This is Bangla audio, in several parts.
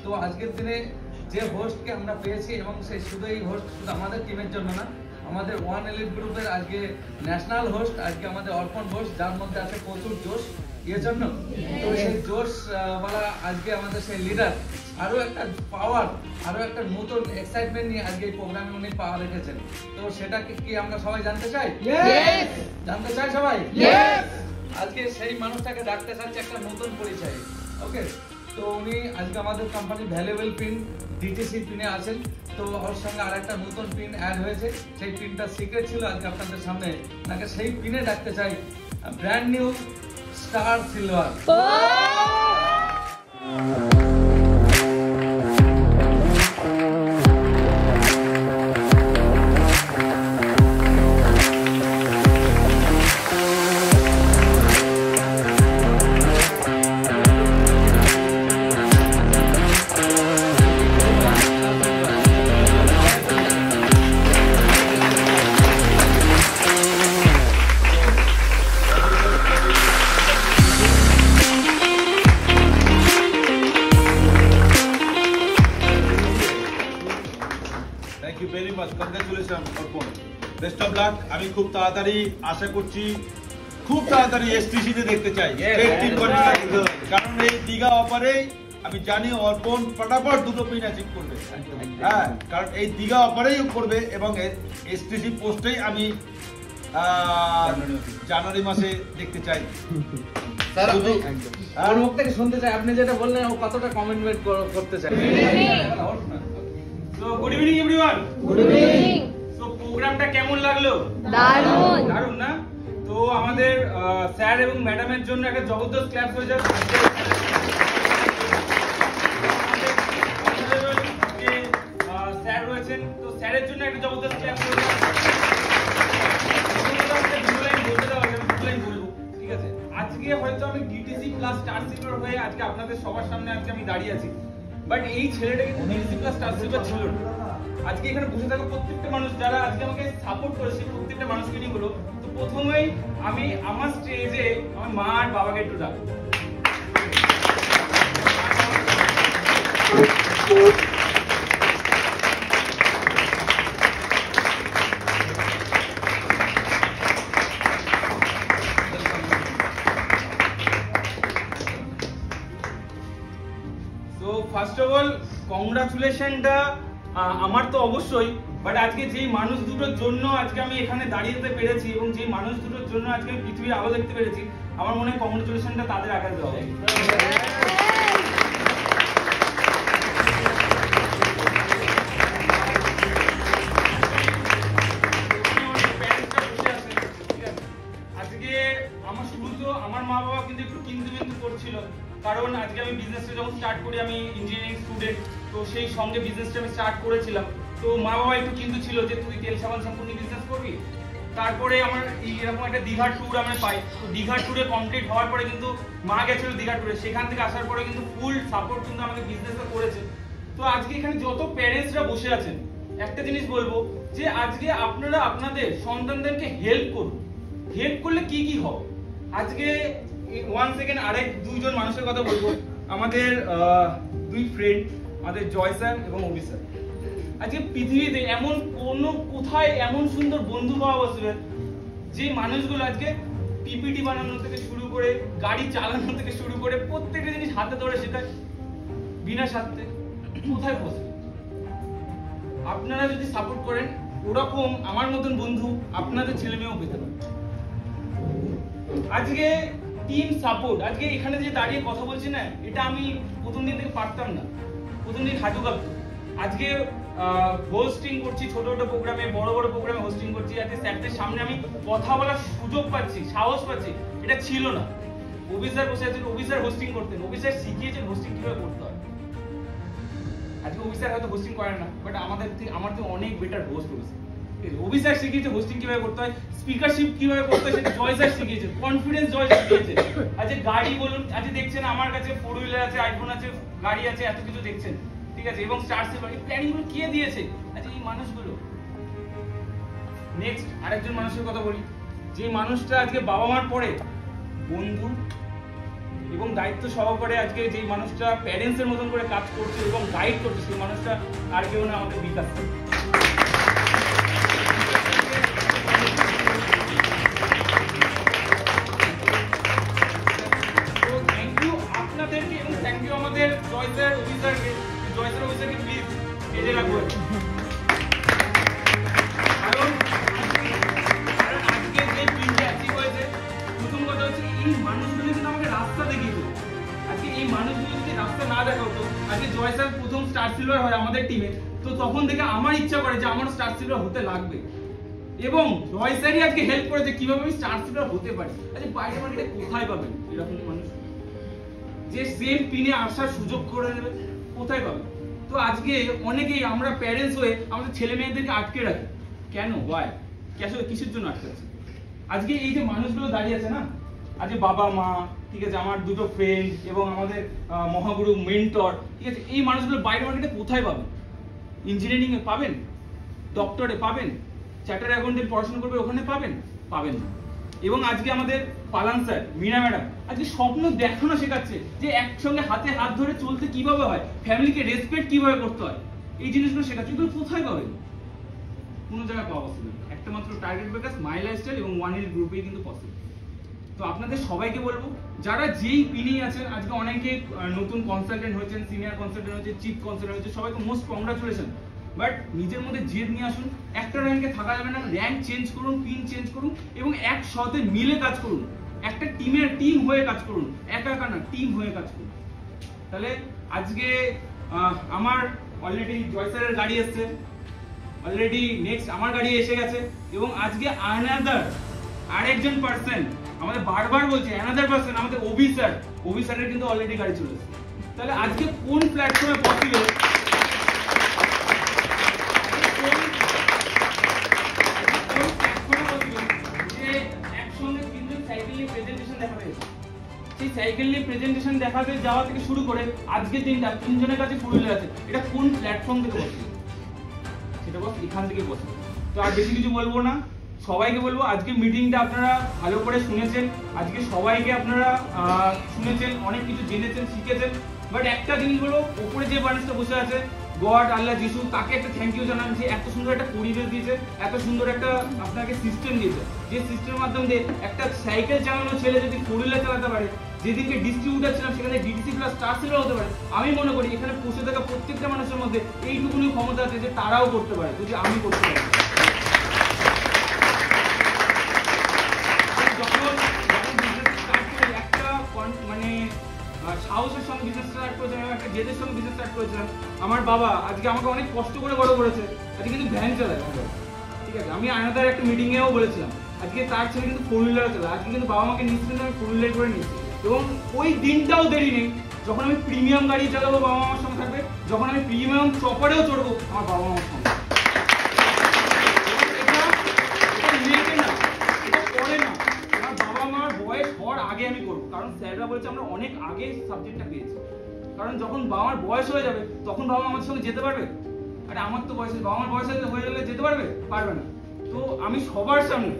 তো আজকের দিনে যে হোস্টকে আমরা পেয়েছি এবং সেই শুধু এই হোস্ট শুধু আমাদের টিমের জন্য না, আমাদের ওয়ান এলিট গ্রুপের আজকে ন্যাশনাল হোস্ট আজকে আমাদের অর্পণ ঘোষ, যার মধ্যে আছে প্রচুর জোশ এর জন্য। তো সেই জোশ ওয়ালা আজকে আমাদের সেই লিডার আরো একটা পাওয়ার, আরো একটা নতুন এক্সাইটমেন্ট নিয়ে আজকে এই প্রোগ্রামে উনি পাওয়ার রেখেছেন। তো সেটা কি আমরা সবাই জানতে চাই? জানতে চাই সবাই? আজকে সেই মানুষটাকে ডাকতে চাচ্ছি একটা নতুন পরিচয়। ওকে, তো উনি আজকে আমাদের কোম্পানি ভ্যালুয়েবল পিন ডিটিসি পিনে আছেন। তো ওর সঙ্গে আর একটা নতুন পিন অ্যাড হয়েছে, সেই পিনটা সিক্রেট ছিল। আজকে আপনাদের সামনে নাকি সেই পিনে ডাকতে চাই brand new star silver. Best of luck. আমি খুব তাড়াতাড়ি আশা করছি খুব তাড়াতাড়ি এসটিসিতে দেখতে চাই, কারণ এই দীঘা অফারে আমি জানি অর্পণ ফটাফট দুটো পিন অ্যাচিভ করবে। হ্যাঁ, কারণ এই দীঘা অফারেই করবে এবং এসটিসি পোস্টেই আমি জানুয়ারি মাসে দেখতে চাই। ওর মুখ থেকে শুনতে চাই আপনি যেটা বললেন ও কতটা কমিটমেন্ট করতে চাই। তো good evening everyone. Good evening. তো প্রোগ্রামটা কেমন লাগলো? দারুণ। দারুণ না? তো আমাদের স্যার এবং ম্যাডামের জন্য একটা জবরদস্ত ক্লাস হয়ে যাবে। স্যার রয়েছেন, তো স্যারের জন্য একটা জবরদস্ত ক্লাস হয়ে যাবে। ঠিক আছে, আজকে হয়তো আমি ডিটিসি প্লাস স্টার সিলভার হয়ে আজকে আপনাদের সবার সামনে আজকে আমি দাঁড়িয়ে আছি, বাট এই ছেলেটা কিন্তু ডিটিসি প্লাস স্টার সিলভার ছিল না। আজকে এখানে বসে থাকা প্রত্যেকটা মানুষ যারা আজকে আমাকে সাপোর্ট করেছে, প্রত্যেকটা মানুষকে নিয়ে বলো। তো প্রথমেই আমি আমার স্টেজে আমার মা আর বাবাকে একটু ডাকবো। তো ফার্স্ট অফ অল কংগ্রাচুলেশনটা আমার তো অবশ্যই, বাট আজকে যেই মানুষ দুটোর জন্য আজকে আমি এখানে দাঁড়িয়ে যেতে পেরেছি এবং যেই মানুষ দুটোর জন্য আজকে আমি পৃথিবীর আলো দেখতে পেরেছি, আমার মনে হয় কংগ্রাচুলেশনটা তাদের আগে দেওয়া হবে। আজকে আমার শুরু তো আমার মা বাবা কিন্তু একটু কিন্তু করছিল, কারণ আজকে আমি বিজনেসটা যখন স্টার্ট করি, আমি ইঞ্জিনিয়ারিং স্টুডেন্ট, তো সেই সঙ্গে বিজনেসটা আমি স্টার্ট করেছিলাম। তো মা বাবা একটু কিন্তু ছিল যে তুই তেল সাবান শ্যাম্পু নিয়ে বিজনেস করবি। তারপরে আমার এরকম একটা দীঘার ট্যুর আমরা পাই, তো দীঘার ট্যুরে কমপ্লিট হওয়ার পরে কিন্তু মা গেছিল দীঘার ট্যুরে, সেখান থেকে আসার পরে কিন্তু ফুল সাপোর্ট কিন্তু আমাকে বিজনেসটা করেছে। তো আজকে এখানে যত প্যারেন্টসরা বসে আছেন, একটা জিনিস বলবো যে আজকে আপনারা আপনাদের সন্তানদেরকে হেল্প করুন। হেল্প করলে কি কি হবে? আজকে 1 সেকেন্ড আরেক দুইজন মানুষের কথা বলবো। আমাদের দুই ফ্রেন্ড, আমাদের জয় স্যার এবং অভি স্যার। আজকে পৃথিবীতে এমন কোথায় এমন সুন্দর বন্ধু পাওয়া বসবে যে মানুষগুলো আজকে পিপিটি বানানো থেকে শুরু করে গাড়ি চালানো থেকে শুরু করে প্রত্যেকটা জিনিস হাতে ধরে শেখায় বিনা স্বার্থে। কোথায় বসবে? আপনারা যদি সাপোর্ট করেন, ওরকম আমার মতন বন্ধু আপনাদের ছেলে মেয়েও পেতে পারে। আজকে টিম সাপোর্ট, আজকে এখানে যে দাঁড়িয়ে কথা বলছি না, এটা আমি প্রথম দিন থেকে পারতাম না, প্রথম দিন হাঁটু কাঁপতো। আজকে হোস্টিং করছি, ছোট ছোট প্রোগ্রামে, বড় বড় প্রোগ্রামে হোস্টিং করছি, আজকে স্যারদের সামনে আমি কথা বলার সুযোগ পাচ্ছি, সাহস পাচ্ছি, এটা ছিল না। অভি স্যার বসে আছেন, অভি স্যার হোস্টিং করতেন, অভি স্যার শিখিয়েছেন হোস্টিং কিভাবে করতে হয়। আজকে অভি স্যার হয়তো হোস্টিং করেন না, বাট আমার থেকে অনেক বেটার হোস্ট হয়েছে। অভি স্যার শিখিয়েছে হোস্টিং কিভাবে করতে হয়, স্পিকারশিপ কিভাবে করতে হয়, সেটা জয় স্যার শিখিয়েছে, কনফিডেন্স জয় শিখিয়েছে। আজকে গাড়ি বলুন, আজকে দেখছেন আমার কাছে 4 হুইলার আছে, আইফোন আছে, গাড়ি আছে, এত কিছু দেখছেন, ঠিক আছে, এবং স্টার সিলভার, এই প্ল্যানিং গুলো কে দিয়েছে? আচ্ছা এই মানুষগুলো। নেক্সট আরেকজন মানুষের কথা বলি, যে মানুষটা আজকে বাবা মার পরে বন্ধু, এবং দায়িত্ব সহকারে আজকে যে মানুষটা প্যারেন্টসের মতন করে কাজ করছে এবং গাইড করছে, সেই মানুষটা আর কেউ না, আমাদের বিকাশ। তো থ্যাংক ইউ আপনাদেরকে এবং থ্যাংক ইউ আমাদের জয় স্যার অফিসারকে। জয় স্যার অফিসারকে প্লিজ স্টেজে রাখবো। কারণ আজকে যে প্রিন্টটা অ্যাচিভ হয়েছে, প্রথম কথা হচ্ছে এই মানুষগুলো কিন্তু আমাকে রাস্তা দেখিয়ে দিল। আজকে এই মানুষগুলো যদি রাস্তা না দেখা হতো, আজকে জয় স্যার প্রথম স্টার সিলভার হয় আমাদের টিমে, তো তখন থেকে আমার ইচ্ছা করে যে আমার স্টার সিলভার হতে লাগবে। এবং জয় স্যারই আজকে হেল্প করেছে কিভাবে আমি স্টার সিলভার হতে পারি। আজকে বাইরে মার্কেটে কোথায় পাবেন এরকম মানুষ যে সেম পিনে আসার সুযোগ করে দেবে? কোথায় পাবেন? তো আজকে অনেকেই আমরা প্যারেন্টস হয়ে আমাদের ছেলে মেয়েদেরকে আটকে রাখি। কেন? ওয়াই? কিসের জন্য আটকাচ্ছে? আজকে এই যে মানুষগুলো দাঁড়িয়ে আছে না, আজকে বাবা মা, ঠিক আছে, আমার দুটো ফ্রেন্ড এবং আমাদের মহাগুরু মেন্টর, ঠিক আছে, এই মানুষগুলো বাইরে মার্কেটে কোথায় পাবেন? ইঞ্জিনিয়ারিং এ পাবেন, ডক্টরে পাবেন, চার্টার্ড অ্যাকাউন্টেন্ট পড়াশোনা করবে ওখানে পাবেন? পাবেন না। এবং আজকে আমাদের পালান স্যার, মীরা ম্যাডাম আজকে স্বপ্ন দেখানো শেখাচ্ছে যে একসঙ্গে হাতে হাত ধরে চলতে কিভাবে হয়, ফ্যামিলিকে রেসপেক্ট কিভাবে করতে হয়, এই জিনিসগুলো শেখাচ্ছে। কিন্তু কোথায় পাবেন? কোনো জায়গায় পাওয়া পসিবল। একটা মাত্র টার্গেট বেকার্স, মাই লাইফস্টাইল এবং ওয়ান এর গ্রুপেই কিন্তু পসিবল। তো আপনাদের সবাইকে বলবো, যারা যেই পিনেই আছেন, আজকে অনেকে নতুন কনসালটেন্ট হয়েছেন, সিনিয়র কনসালটেন্ট হয়েছে, চিফ কনসালটেন্ট হয়েছে, সবাইকে মোস্ট কংগ্রাচুলেশন। বাট নিজের মধ্যে জেদ নিয়ে আসুন। একটা র্যাঙ্কে থাকা যাবে না, র্যাঙ্ক চেঞ্জ করুন, পিন চেঞ্জ করুন এবং একসাথে মিলে কাজ করুন। একটা টিম হয়ে কাজ করুন, একা একা না, টিম হয়ে কাজ করুন। তাহলে আজকে আমার অলরেডি জয় স্যারের গাড়ি এসছে, অলরেডি নেক্সট আমার গাড়ি এসে গেছে এবং আজকে আরেকজন পার্সন আমাদের বারবার বলছে, অ্যানাদার পার্সন আমাদের ওবি স্যারের কিন্তু অলরেডি গাড়ি চলে এসেছে। তাহলে আজকে কোন প্ল্যাটফর্মে পসিবল, সাইকেল নিয়ে প্রেজেন্টেশন দেখাতে যাওয়া থেকে শুরু করে আজকের দিনটা তিনজনের কাছে ফুরিয়ে আছে। এটা কোন প্ল্যাটফর্ম থেকে বসে? সেটা বস এখান থেকে বসে। তো আর বেশি কিছু বলবো না, সবাইকে বলবো আজকে মিটিংটা আপনারা ভালো করে শুনেছেন, আজকে সবাইকে আপনারা শুনেছেন, অনেক কিছু জেনেছেন, শিখেছেন। বাট একটা জিনিস বলবো, উপরে যে মানুষটা বসে আছে, গড, আল্লাহ, যিশু, তাকে একটা থ্যাংক ইউ জানান যে এত সুন্দর একটা পরিবেশ দিয়েছে, এত সুন্দর একটা আপনাকে সিস্টেম দিয়েছে, যে সিস্টেমের মাধ্যমে দিয়ে একটা সাইকেল চালানো ছেলে যদি 4 হুইলার চালাতে পারে, যেদিনকে ডিস্ট্রিবিউটার ছিলাম সেখানে ডিটিসি প্লাস স্টার সিলভার হতে পারে, আমি মনে করি এখানে বসে থাকা প্রত্যেকটা মানুষের মধ্যে এইটুকুনি ক্ষমতা আছে যে তারাও করতে পারে, যদি আমি করতে পারি। যখন বিজনেস স্টার্ট করি, একটা মানে সাহসের সঙ্গে বিজনেস স্টার্ট করেছিলাম, একটা জেদের সঙ্গে বিজনেস স্টার্ট করেছিলাম। আমার বাবা আজকে আমাকে অনেক কষ্ট করে বড় করেছে, আজকে কিন্তু ভ্যান চালায়, ঠিক আছে। আমি আনাদার একটা মিটিং এও বলেছিলাম, আজকে তার ছেলে কিন্তু 4 হুইলার চালায়, আজকে কিন্তু বাবা মাকে নিশ্চিত আমি 4 হুইলার করে নিচ্ছি। এবং ওই দিনটাও দেরি নেই যখন আমি প্রিমিয়াম গাড়ি চালাবো, বাবা মার সঙ্গে থাকবে, যখন আমি প্রিমিয়াম চপারেও চড়বো, আমার বাবা মার সঙ্গে। আগে আমি করবো, কারণ স্যাররা বলছে আমরা অনেক আগে সাবজেক্টটা পেয়েছি। কারণ যখন বাবা মার বয়স হয়ে যাবে তখন বাবা আমার সঙ্গে যেতে পারবে? আরে আমার তো বয়স, বাবা মার বয়স হয়ে গেলে যেতে পারবে? পারবে না। তো আমি সবার সামনে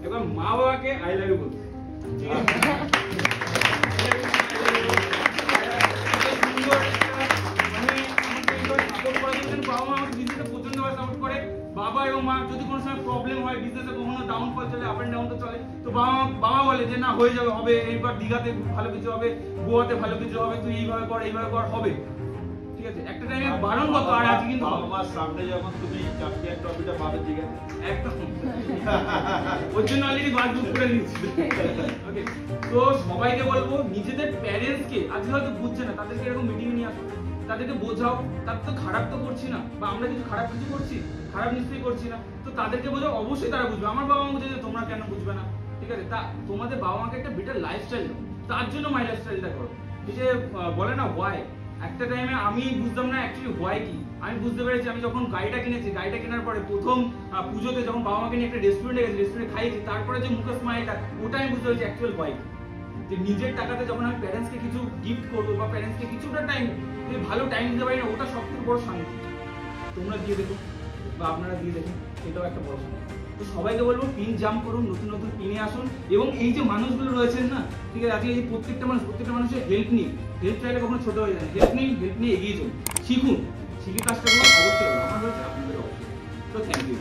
এবার মা বাবাকে আই লাভ ইউ বলবো, ঠিক আছে? বাবা এবং মা যদি কোনো সময় প্রবলেম হয়, বিজনেসে কখনো ডাউনফল চলে, আপ এন্ড ডাউন তো চলে, তো বাবা বলে যে না হয়ে যাবে, হবে, এইবার দীঘাতে ভালো কিছু হবে, গোয়াতে ভালো কিছু হবে, তুই এইভাবে কর হবে, ঠিক আছে। একটা টাইমে বারণ কত, আর আজকে কিন্তু বাবার সামনে যখন তুমি চ্যাম্পিয়ন ট্রফিটা পাবে, ঠিক আছে, একদম ওর জন্য অলরেডি বাস বুক করে নিয়েছি। ওকে, তো সবাইকে বলবো নিজেদের প্যারেন্টসকে, আজকে হয়তো বুঝছে না, তাদেরকে এরকম মিটিং নিয়ে আসো, তাদেরকে বোঝাও, তার তো খারাপ তো করছি না, বা আমরা কিছু খারাপ কিছু করছি, খারাপ নিশ্চয়ই করছি না, তো তাদেরকে বোঝাও, অবশ্যই তারা বুঝবে। আমার বাবা মা বুঝে যে তোমরা কেন বুঝবে না, ঠিক আছে। তা তোমাদের বাবা মাকে একটা বেটার লাইফস্টাইল দাও, তার জন্য মাই লাইফস্টাইলটা করো। এই যে বলে না ওয়াই, একটা টাইমে আমি বুঝতাম না অ্যাকচুয়ালি ওয়াই কি। আমি বুঝতে পেরেছি, আমি যখন গাড়িটা কিনেছি, গাড়িটা কেনার পরে প্রথম পুজোতে যখন বাবা মাকে নিয়ে একটা রেস্টুরেন্টে গেছি, রেস্টুরেন্টে খাইয়েছি, তারপরে যে মুখে স্মাইলটা, ওটা আমি বুঝতে পেরেছি অ্যাকচুয়াল ওয়াই। যে নিজের টাকাতে যখন আমি প্যারেন্টসকে কিছু গিফট করবো বা প্যারেন্টসকে কিছুটা টাইম, যদি ভালো টাইম দিতে পারি না, ওটা সবথেকে বড় শান্তি। তোমরা দিয়ে দেখো বা আপনারা দিয়ে দেখুন, এটাও একটা বড় শান্তি। তো সবাইকে বলবো পিন জাম্প করুন, নতুন নতুন পিনে আসুন, এবং এই যে মানুষগুলো রয়েছেন না, ঠিক আছে, আজকে এই যে প্রত্যেকটা মানুষের হেল্প নিন, হেল্প চাইলে কখনো ছোট হয়ে যায়, হেল্প নিয়ে এগিয়ে চলুন, শিখুন, শিখে কাজটা করুন, অবশ্যই আমার হয়েছে আপনাদের অবশ্যই। তো থ্যাংক ইউ।